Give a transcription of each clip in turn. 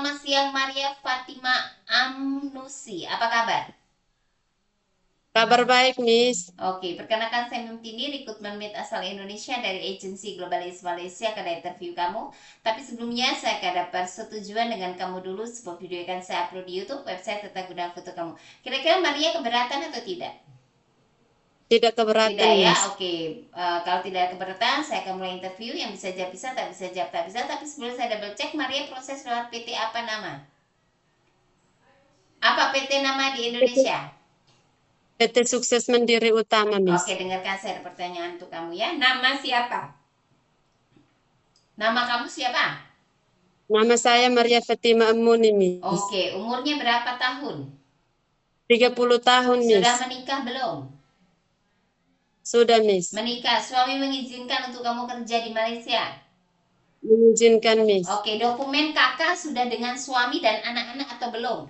selamat siang Maria Fatima Amnusi. Apa kabar? Kabar baik, Miss. Oke, perkenalkan saya Mimtini, rekrutmen mid asal Indonesia dari agensi Globalis Malaysia akan interview kamu. Tapi sebelumnya saya akan persetujuan dengan kamu dulu sebuah video yang akan saya upload di YouTube website tentang gunaan foto kamu. Kira-kira Maria keberatan atau tidak? Tidak Tidak keberatan, ya, Miss. oke. Kalau tidak ada keberatan, saya akan mulai interview. Yang bisa jawab bisa, tak bisa jawab tak bisa. Tapi sebelum saya double check, Maria proses lewat PT apa nama? Apa PT nama di Indonesia? PT Sukses Mandiri Utama, Miss. Oke, dengarkan saya ada pertanyaan untuk kamu ya. Nama siapa? Nama kamu siapa? Nama saya Maria Fatima Amuni, Miss. Oke, umurnya berapa tahun? 30 tahun, Sudah Miss. menikah belum? Sudah, Miss. Menikah, suami mengizinkan untuk kamu kerja di Malaysia. Mengizinkan, Miss. Oke, dokumen kakak sudah dengan suami dan anak-anak atau belum?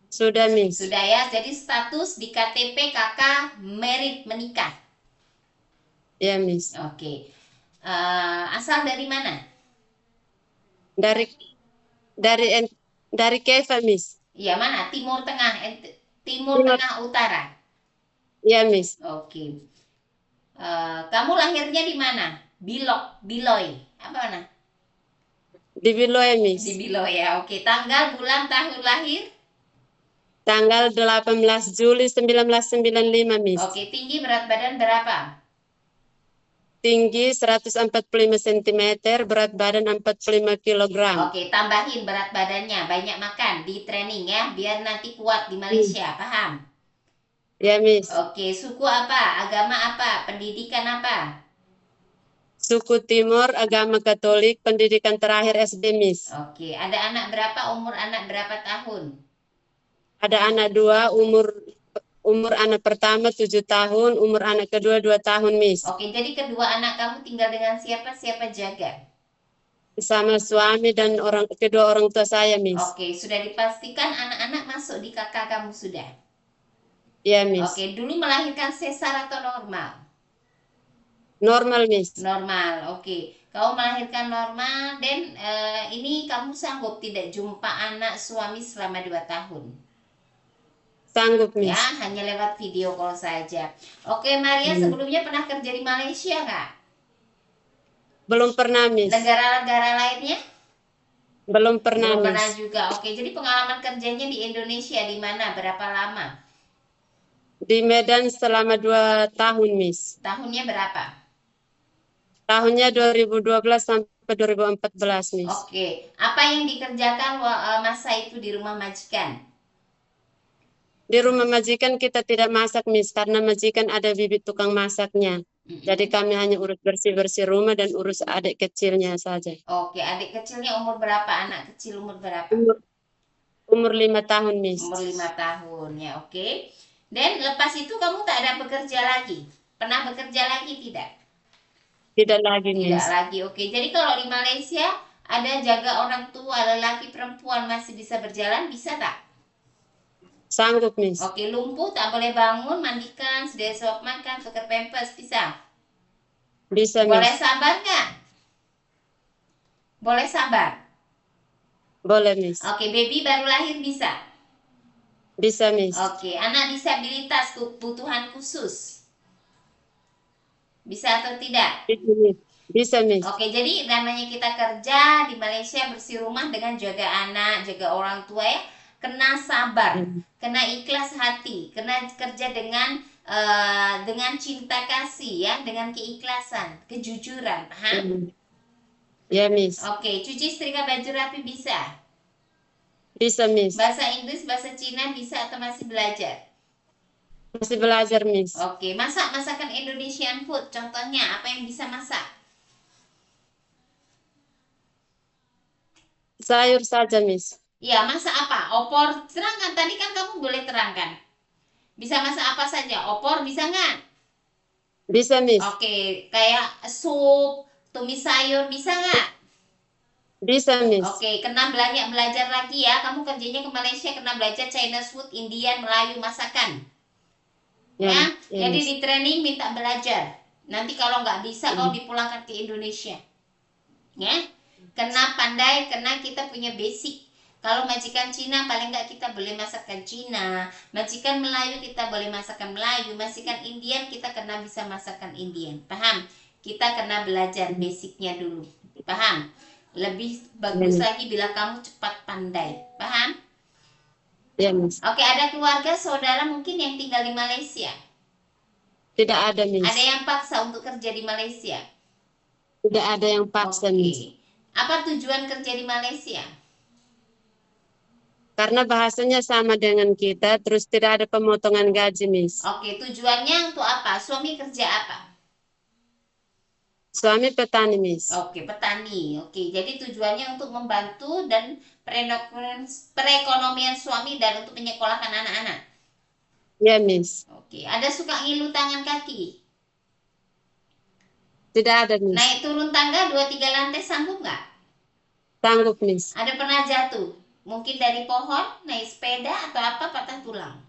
Sudah, Miss. Sudah ya, jadi status di KTP kakak married menikah. Ya, Miss. Oke, asal dari mana? Dari dari dari Keva, Miss. Iya mana? Timur Tengah, Timur Timur. Tengah Utara. Ya, Miss. Oke. Kamu lahirnya di mana? Biloy. Apa mana? Di Biloy, Di Miss. Biloy ya. Oke, tanggal, bulan, tahun lahir? Tanggal 18 Juli 1995, Miss. Oke, tinggi berat badan berapa? Tinggi 145 cm, berat badan 45 kilogram. Oke, tambahin berat badannya. Banyak makan di training ya, biar nanti kuat di Hmm. Malaysia. Paham? Ya, Miss. Oke, suku apa? Agama apa? Pendidikan apa? Suku Timur, agama Katolik, pendidikan terakhir SD, Miss. Oke, ada anak berapa? Umur anak berapa tahun? Ada anak dua, umur umur anak pertama 7 tahun, umur anak kedua 2 tahun, Miss. Oke, jadi kedua anak kamu tinggal dengan siapa? Siapa jaga? Sama suami dan kedua orang tua saya, Miss. Oke, sudah dipastikan anak-anak masuk di kakak kamu sudah? Ya, Oke, Miss. dulu melahirkan sesar atau normal? Normal, Miss. Normal, oke. Kau melahirkan normal dan ini kamu sanggup tidak jumpa anak suami selama 2 tahun? Sanggup, Ya, Miss. hanya lewat video call saja. Oke, Maria Hmm. sebelumnya pernah kerja di Malaysia nggak? Belum pernah, Miss. Negara-negara lainnya? Belum pernah, Belum pernah Miss. juga. Oke, jadi pengalaman kerjanya di Indonesia di mana? Berapa lama? Di Medan selama 2 tahun, Miss. Tahunnya berapa? Tahunnya 2012 sampai 2014, Miss. Oke, apa yang dikerjakan masa itu di rumah majikan? Di rumah majikan kita tidak masak, Miss, karena majikan ada bibit tukang masaknya. Jadi Mm-mm. kami hanya urus bersih-bersih rumah dan urus adik kecilnya saja. Oke, adik kecilnya umur berapa? Anak kecil umur berapa? Umur, umur 5 tahun, Miss. Umur 5 tahun ya, oke. Dan lepas itu kamu tak ada bekerja lagi? Pernah bekerja lagi tidak? Tidak lagi, Tidak Miss. lagi, oke. Jadi kalau di Malaysia ada jaga orang tua, lelaki perempuan masih bisa berjalan, bisa tak? Sanggup, Miss. Oke, lumpuh tak boleh bangun, mandikan, sedia suap makan, tukar pampers, bisa? Bisa, Boleh Miss. sabar nggak? Boleh sabar? Boleh, Miss. Oke, baby baru lahir bisa? Bisa, Miss. Oke, anak disabilitas kebutuhan khusus, bisa atau tidak? Bisa, Miss. Bisa, Miss. Oke, jadi namanya kita kerja di Malaysia bersih rumah dengan jaga anak, jaga orang tua ya, kena sabar, Hmm. kena ikhlas hati, kena kerja dengan cinta kasih ya, dengan keikhlasan, kejujuran, paham? Hmm. Ya, Miss. Oke, cuci setrika baju rapi bisa? Bisa, Miss. Bahasa Inggris, bahasa Cina bisa atau masih belajar? Masih belajar, Miss. Oke, masak masakan Indonesian food, contohnya apa yang bisa masak? Sayur saja, Miss. Ya, masak apa? Opor, terangkan. Tadi kan kamu boleh terangkan. Bisa masak apa saja? Opor bisa nggak? Bisa, Miss. Oke, kayak sup, tumis sayur bisa nggak? Bisa, Miss. Oke, kena belajar belajar lagi ya. Kamu kerjanya ke Malaysia kena belajar Chinese food, Indian, Melayu, masakan. Ya, Ya, ya, jadi di Miss. training minta belajar. Nanti kalau nggak bisa, kau Hmm. dipulangkan ke Indonesia. Ya, Kena pandai karena kita punya basic. Kalau majikan Cina paling nggak kita boleh masakan Cina, majikan Melayu kita boleh masakan Melayu, majikan Indian kita kena bisa masakan Indian. Paham? Kita kena belajar basicnya dulu. Paham? Lebih bagus lagi bila kamu cepat pandai. Paham? Ya, Miss. Oke, ada keluarga saudara mungkin yang tinggal di Malaysia? Tidak ada, Miss. Ada yang paksa untuk kerja di Malaysia? Tidak ada yang paksa, Miss. Oke. Apa tujuan kerja di Malaysia? Karena bahasanya sama dengan kita, terus tidak ada pemotongan gaji, Miss. Oke, tujuannya untuk apa? Suami kerja apa? Suami petani, Miss. Oke, petani. Oke, jadi tujuannya untuk membantu dan perekonomian suami dan untuk menyekolahkan anak-anak. Ya, Miss. Oke, ada suka ngilu tangan kaki? Tidak ada, Miss. Naik turun tangga 2-3 lantai sanggup nggak? Sanggup, Miss. Ada pernah jatuh? Mungkin dari pohon, naik sepeda atau apa patah tulang?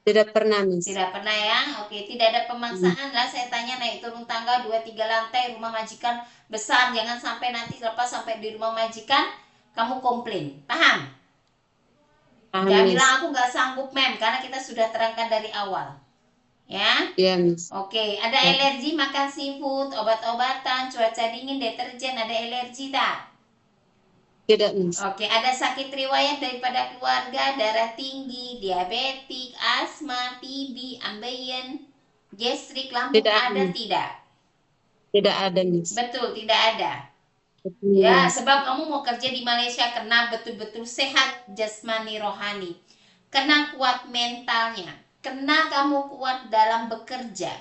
Tidak pernah, Miss. Tidak pernah ya. Oke, tidak ada pemaksaan lah. Saya tanya naik turun tangga 2-3 lantai rumah majikan besar, jangan sampai nanti lepas sampai di rumah majikan kamu komplain. Paham? Jangan bilang aku nggak sanggup, mem, karena kita sudah terangkan dari awal. Ya? Iya, Miss. Oke, ada alergi makan seafood, obat-obatan, cuaca dingin, deterjen, ada alergi tak? Tidak, Miss. Oke, ada sakit riwayat daripada keluarga, darah tinggi, diabetik, asma, TB, ambeien, gastrik, lambung, Tidak, ada Miss. tidak? Tidak ada, Miss. Betul, tidak ada. Betul, Ya, Miss. sebab kamu mau kerja di Malaysia kena betul-betul sehat jasmani rohani. Kena kuat mentalnya. Kena kamu kuat dalam bekerja.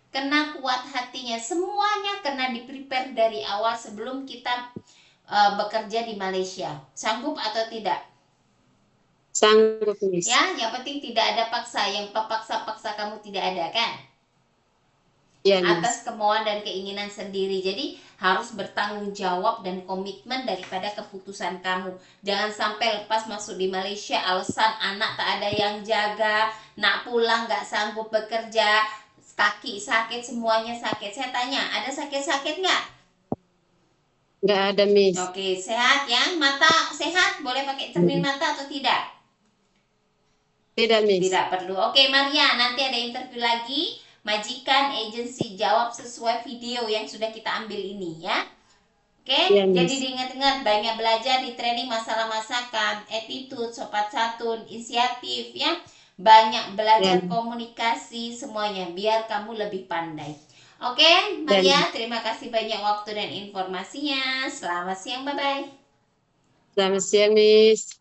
Kena kuat hatinya. Semuanya kena di-prepare dari awal sebelum kita bekerja di Malaysia. Sanggup atau tidak? Sanggup, Miss. Ya, yang penting tidak ada paksa. Yang paksa-paksa kamu tidak ada kan? Ya, Miss. Atas kemauan dan keinginan sendiri. Jadi harus bertanggung jawab dan komitmen daripada keputusan kamu. Jangan sampai lepas masuk di Malaysia alasan anak tak ada yang jaga, nak pulang gak sanggup bekerja, kaki sakit, semuanya sakit. Saya tanya, ada sakit-sakit nggak? Nggak ada, Miss. Oke, sehat ya. Mata sehat, boleh pakai cermin mata atau tidak? Tidak, Miss. Tidak perlu. Oke, Maria, nanti ada interview lagi. Majikan agensi jawab sesuai video yang sudah kita ambil ini ya. Oke, Ya, Miss. jadi diingat-ingat banyak belajar di training masalah masakan, attitude, sopan santun, inisiatif ya. Banyak belajar komunikasi semuanya biar kamu lebih pandai. Oke, Maria, terima kasih banyak waktu dan informasinya. Selamat siang, bye-bye. Selamat siang, Miss.